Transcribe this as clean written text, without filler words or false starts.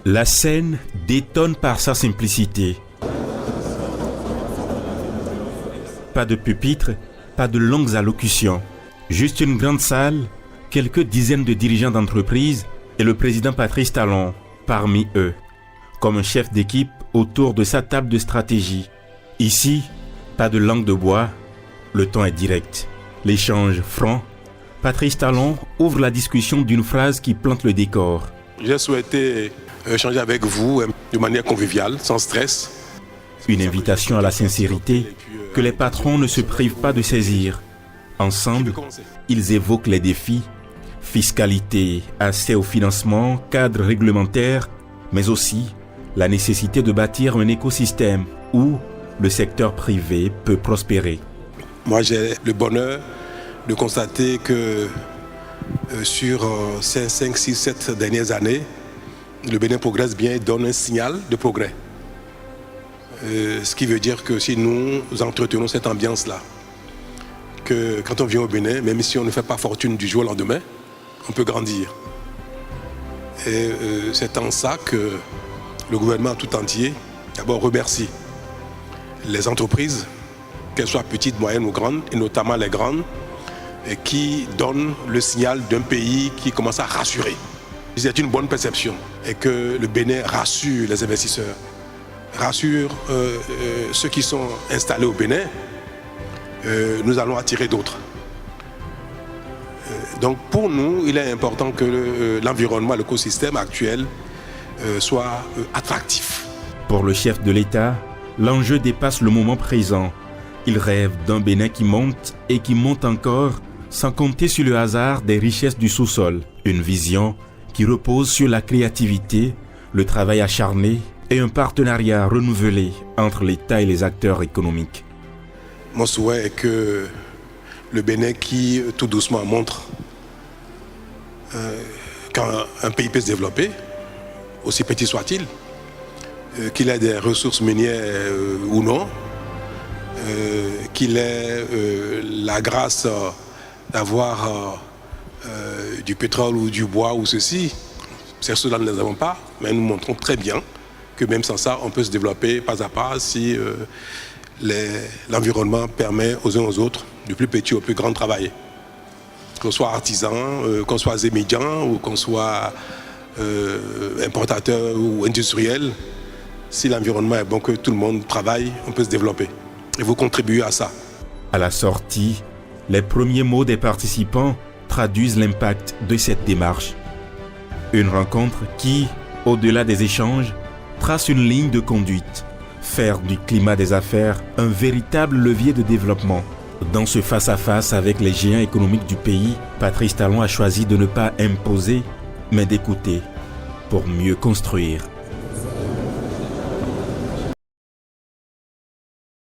La scène détonne par sa simplicité. Pas de pupitre, pas de longues allocutions. Juste une grande salle, quelques dizaines de dirigeants d'entreprise et le président Patrice Talon parmi eux, comme un chef d'équipe autour de sa table de stratégie. Ici, pas de langue de bois, le ton est direct. L'échange franc. Patrice Talon ouvre la discussion d'une phrase qui plante le décor. J'ai souhaité échanger avec vous de manière conviviale, sans stress. Une invitation à la sincérité que les patrons ne se privent pas de saisir. Ensemble, ils évoquent les défis, fiscalité, accès au financement, cadre réglementaire, mais aussi la nécessité de bâtir un écosystème où le secteur privé peut prospérer. Moi, j'ai le bonheur de constater que sur ces 5, 6, 7 dernières années, le Bénin progresse bien et donne un signal de progrès. Ce qui veut dire que si nous entretenons cette ambiance-là, que quand on vient au Bénin, même si on ne fait pas fortune du jour au lendemain, on peut grandir. Et c'est en ça que le gouvernement tout entier, d'abord remercie les entreprises, qu'elles soient petites, moyennes ou grandes, et notamment les grandes, et qui donnent le signal d'un pays qui commence à rassurer. C'est une bonne perception et que le Bénin rassure les investisseurs, rassure ceux qui sont installés au Bénin. Nous allons attirer d'autres. Donc pour nous, il est important que l'environnement, l'écosystème actuel soit attractif. Pour le chef de l'État, l'enjeu dépasse le moment présent. Il rêve d'un Bénin qui monte et qui monte encore, sans compter sur le hasard des richesses du sous-sol. Une vision qui repose sur la créativité, le travail acharné et un partenariat renouvelé entre l'État et les acteurs économiques. Mon souhait est que le Bénin qui tout doucement montre qu'un pays peut se développer, aussi petit soit-il, qu'il ait des ressources minières ou non, qu'il ait la grâce d'avoir du pétrole ou du bois ou ceci. C'est cela nous ne les avons pas, mais nous montrons très bien que même sans ça, on peut se développer pas à pas si l'environnement permet aux uns aux autres, du plus petit au plus grand, de travailler. Qu'on soit artisan, qu'on soit zémédian ou qu'on soit importateur ou industriel, si l'environnement est bon, que tout le monde travaille, on peut se développer. Et vous contribuez à ça. À la sortie, les premiers mots des participants traduisent l'impact de cette démarche. Une rencontre qui, au-delà des échanges, trace une ligne de conduite. Faire du climat des affaires un véritable levier de développement. Dans ce face-à-face avec les géants économiques du pays, Patrice Talon a choisi de ne pas imposer, mais d'écouter pour mieux construire.